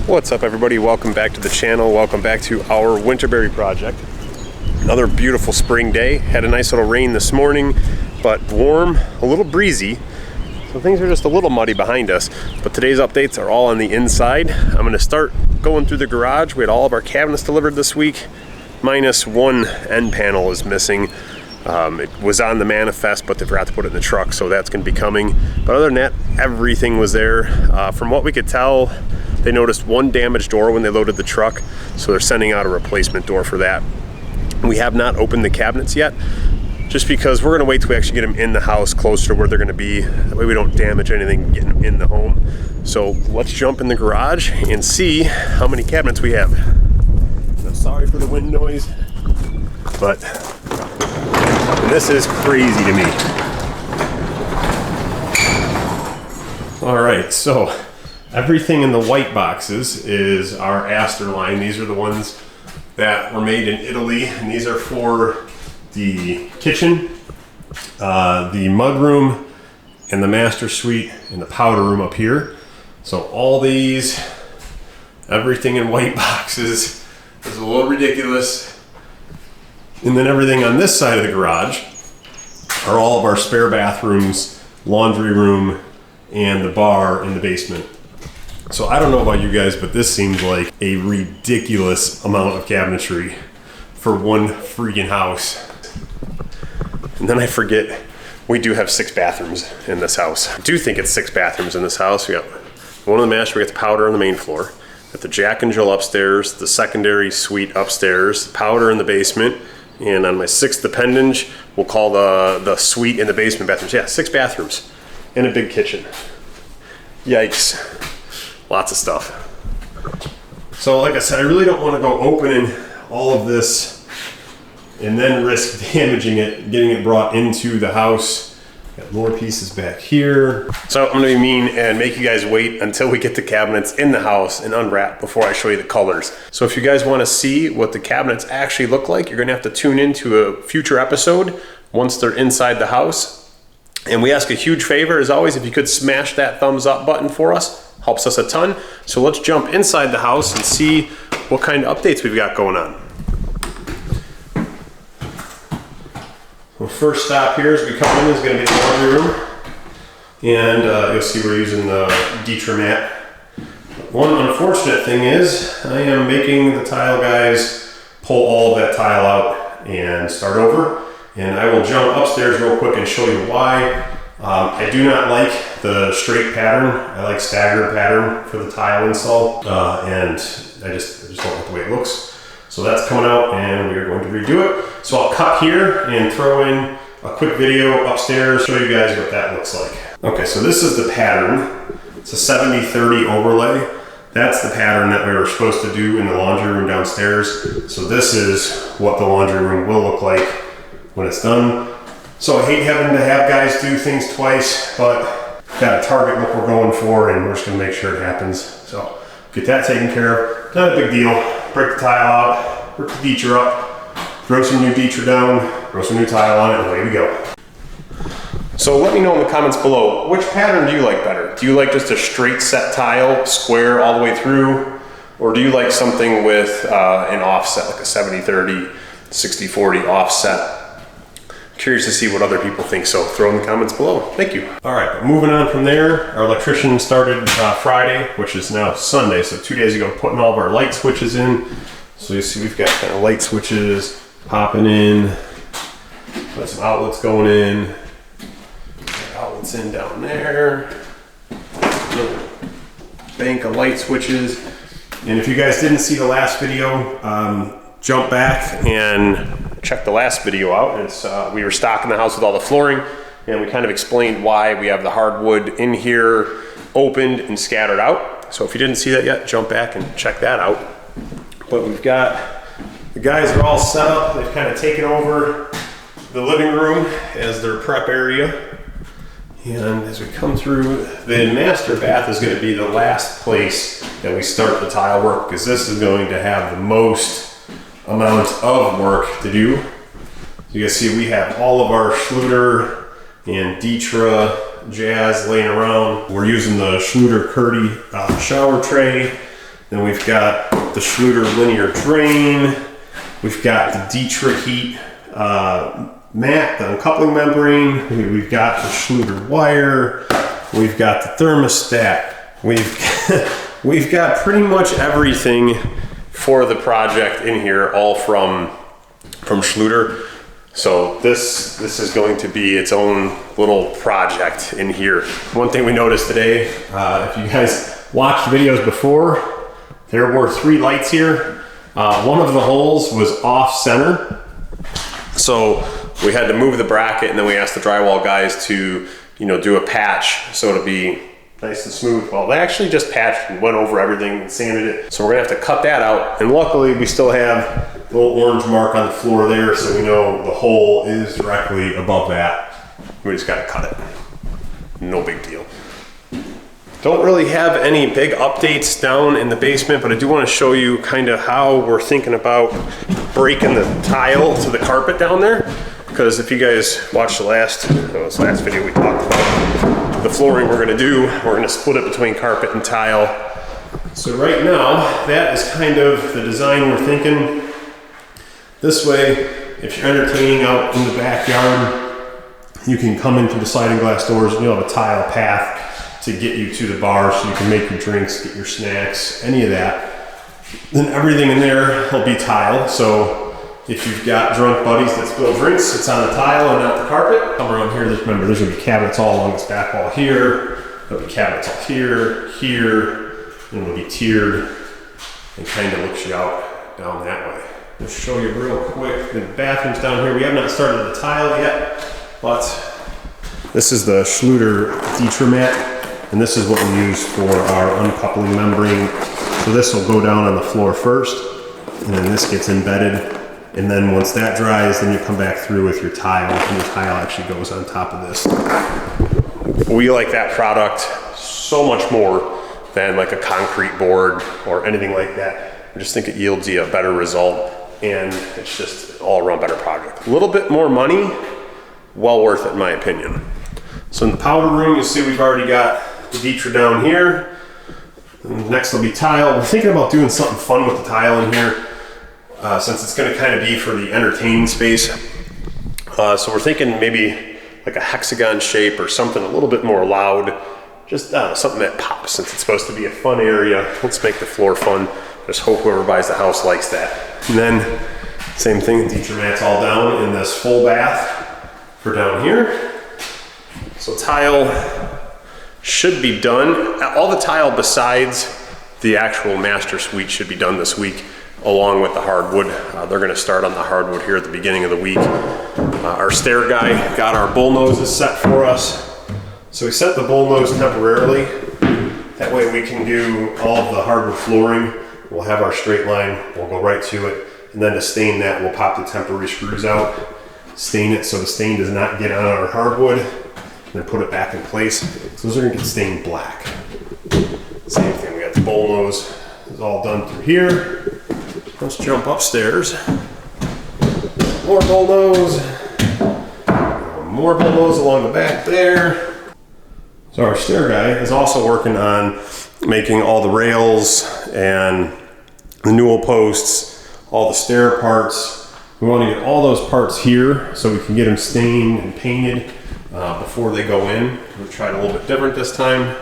What's up, everybody? Welcome back to the channel. Welcome back to our Winterberry project. Another beautiful spring day. Had a nice little rain this morning, but warm, a little breezy. So things are just a little muddy behind us, but today's updates are all on the inside. I'm gonna start going through the garage. We had all of our cabinets delivered this week, minus one end panel is missing. It was on the manifest, but they forgot to put it in the truck, so that's gonna be coming. But other than that, everything was there. From what we could tell, they noticed one damaged door when they loaded the truck, so they're sending out a replacement door for that. We have not opened the cabinets yet, just because we're gonna wait till we actually get them in the house closer to where they're gonna be. That way we don't damage anything getting them in the home. So let's jump in the garage and see how many cabinets we have. Now, sorry for the wind noise, but this is crazy to me. All right, so everything in the white boxes is our Aster line. These are the ones that were made in Italy, and these are for the kitchen, the mudroom, and the master suite, and the powder room up here. So all these, everything in white boxes is a little ridiculous. And then everything on this side of the garage are all of our spare bathrooms, laundry room, and the bar in the basement. So I don't know about you guys, but this seems like a ridiculous amount of cabinetry for one freaking house. And then I forget, we do have 6 bathrooms in this house. I do think it's 6 bathrooms in this house. We got one in the master, we got the powder on the main floor. We got the Jack and Jill upstairs, the secondary suite upstairs, powder in the basement, and on my 6th appendage, we'll call the suite in the basement bathrooms. Yeah, 6 bathrooms and a big kitchen. Yikes. Lots of stuff. So like I said, I really don't want to go opening all of this and then risk damaging it, getting it brought into the house. Got more pieces back here. So I'm gonna be mean and make you guys wait until we get the cabinets in the house and unwrap before I show you the colors. So if you guys wanna see what the cabinets actually look like, you're gonna have to tune into a future episode once they're inside the house. And we ask a huge favor, as always, if you could smash that thumbs up button for us. Helps us a ton. So let's jump inside the house and see what kind of updates we've got going on. Well, first stop here as we come in is going to be the laundry room. And you'll see we're using the DITRA Mat. One unfortunate thing is I am making the tile guys pull all of that tile out and start over. And I will jump upstairs real quick and show you why. I do not like the straight pattern. I like staggered pattern for the tile install, and I just don't like the way it looks. So that's coming out, and we are going to redo it. So I'll cut here and throw in a quick video upstairs, show you guys what that looks like. Okay, so this is the pattern. It's a 70-30 overlay. That's the pattern that we were supposed to do in the laundry room downstairs. So this is what the laundry room will look like when it's done. So I hate having to have guys do things twice, but got a target what we're going for, and we're just gonna make sure it happens. So get that taken care of. Not a big deal. Break the tile out, rip the DITRA up, throw some new DITRA down, throw some new tile on it, and away we go. So let me know in the comments below, which pattern do you like better? Do you like just a straight set tile, square all the way through? Or do you like something with an offset, like a 70-30, 60-40 offset? Curious to see what other people think, so throw in the comments below. Thank you. All right, but moving on from there, our electrician started Friday, which is now Sunday, so 2 days ago, putting all of our light switches in. So you see we've got kind of light switches popping in, got some outlets going in, outlets in down there, another bank of light switches. And if you guys didn't see the last video, jump back and check the last video out. It's, we were stocking the house with all the flooring, and we kind of explained why we have the hardwood in here opened and scattered out. So if you didn't see that yet, jump back and check that out. But we've got, the guys are all set up. They've kind of taken over the living room as their prep area. And as we come through, the master bath is going to be the last place that we start the tile work, because this is going to have the most amount of work to do. You guys see we have all of our Schluter and DITRA jazz laying around. We're using the Schluter Curdy shower tray Then we've got the Schluter linear drain. We've got the DITRA heat mat, the uncoupling membrane. We've got the Schluter wire. We've got the thermostat. We've got pretty much everything for the project in here, all from Schluter. So this is going to be its own little project in here. One thing we noticed today, if you guys watched videos before, there were 3 lights here. One of the holes was off center. So we had to move the bracket, and then we asked the drywall guys to, do a patch so it'll be nice and smooth. Well, they actually just patched and went over everything and sanded it. So we're gonna have to cut that out. And luckily we still have the little orange mark on the floor there, so we know the hole is directly above that. We just gotta cut it. No big deal. Don't really have any big updates down in the basement, but I do want to show you kind of how we're thinking about breaking the tile to the carpet down there. Because if you guys watched this last video, we talked about the flooring we're going to do. We're going to split it between carpet and tile. So right now, that is kind of the design we're thinking. This way, if you're entertaining out in the backyard, you can come in through the sliding glass doors and you'll have a tile path to get you to the bar so you can make your drinks, get your snacks, any of that. Then everything in there will be tile. So if you've got drunk buddies that spill drinks, it's on the tile and not the carpet. Come around here, remember there's gonna be cabinets all along this back wall here. There'll be cabinets all here, and it'll be tiered and kind of looks you out down that way. Just show you real quick, the bathroom's down here. We have not started the tile yet, but this is the Schluter DITRA Mat. And this is what we use for our uncoupling membrane. So this will go down on the floor first, and then this gets embedded. And then once that dries, then you come back through with your tile, and your tile actually goes on top of this. We like that product so much more than like a concrete board or anything like that. I just think it yields you a better result, and it's just an all-around better project. A little bit more money, well worth it in my opinion. So in the powder room, you'll see we've already got the DITRA down here. And next will be tile. We're thinking about doing something fun with the tile in here, since it's going to kind of be for the entertaining space. So we're thinking maybe like a hexagon shape or something a little bit more loud. Just something that pops, since it's supposed to be a fun area. Let's make the floor fun. Just hope whoever buys the house likes that. And then same thing, the DITRA Mat's all down in this full bath for down here. So tile should be done. All the tile besides the actual master suite should be done this week, along with the hardwood. They're gonna start on the hardwood here at the beginning of the week. Our stair guy got our bull noses set for us. So we set the bull nose temporarily. That way we can do all of the hardwood flooring. We'll have our straight line, we'll go right to it. And then to stain that, we'll pop the temporary screws out, stain it so the stain does not get on our hardwood, and then put it back in place. So those are gonna get stained black. Same thing, we got the bull nose. It's all done through here. Let's jump upstairs. More bull nose. More bull nose along the back there. So our stair guy is also working on making all the rails and the newel posts, all the stair parts. We want to get all those parts here so we can get them stained and painted before they go in. We'll try it a little bit different this time.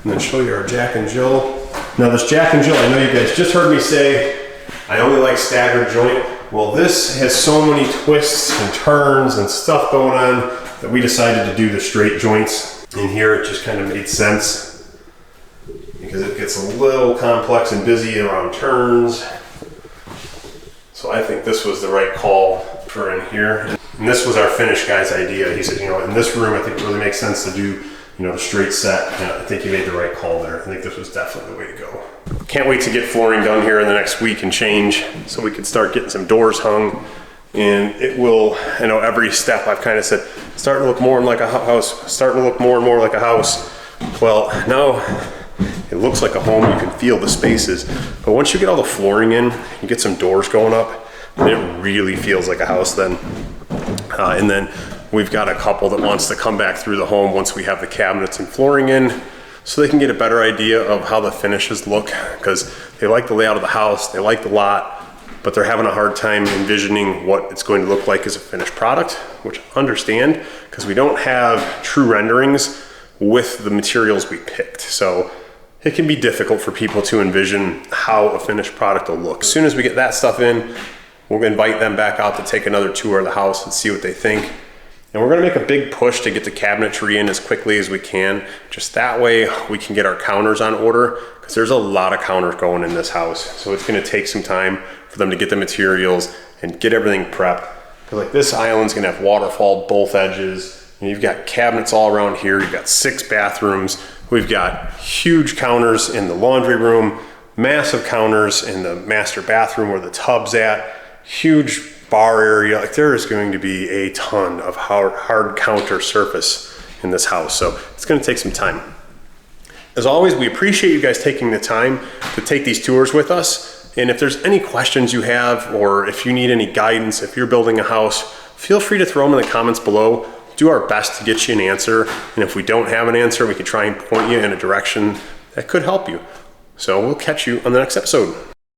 And then show you our Jack and Jill. Now this Jack and Jill, I know you guys just heard me say, I only like staggered joint. Well, this has so many twists and turns and stuff going on that we decided to do the straight joints. In here, it just kind of made sense because it gets a little complex and busy around turns. So I think this was the right call for in here. And this was our finish guy's idea. He said, in this room, I think it really makes sense to do, the straight set. And I think he made the right call there. I think this was definitely the way to go. Can't wait to get flooring done here in the next week and change so we can start getting some doors hung. And it will, every step I've kind of said, starting to look more like a house, starting to look more and more like a house. Well, now it looks like a home. You can feel the spaces. But once you get all the flooring in, you get some doors going up, and it really feels like a house then. And then we've got a couple that wants to come back through the home once we have the cabinets and flooring in. so they can get a better idea of how the finishes look, because they like the layout of the house, they like the lot, but they're having a hard time envisioning what it's going to look like as a finished product, which I understand, because we don't have true renderings with the materials we picked. So it can be difficult for people to envision how a finished product will look. As soon as we get that stuff in, we'll invite them back out to take another tour of the house and see what they think. And we're gonna make a big push to get the cabinetry in as quickly as we can. Just that way we can get our counters on order, because there's a lot of counters going in this house. So it's gonna take some time for them to get the materials and get everything prepped. Because like this island's gonna have waterfall both edges. And you've got cabinets all around here. You've got 6 bathrooms. We've got huge counters in the laundry room, massive counters in the master bathroom where the tub's at, huge bar area. Like there is going to be a ton of hard counter surface in this house. So it's going to take some time. As always, we appreciate you guys taking the time to take these tours with us. And if there's any questions you have, or if you need any guidance, if you're building a house, feel free to throw them in the comments below. Do our best to get you an answer. And if we don't have an answer, we can try and point you in a direction that could help you. So we'll catch you on the next episode.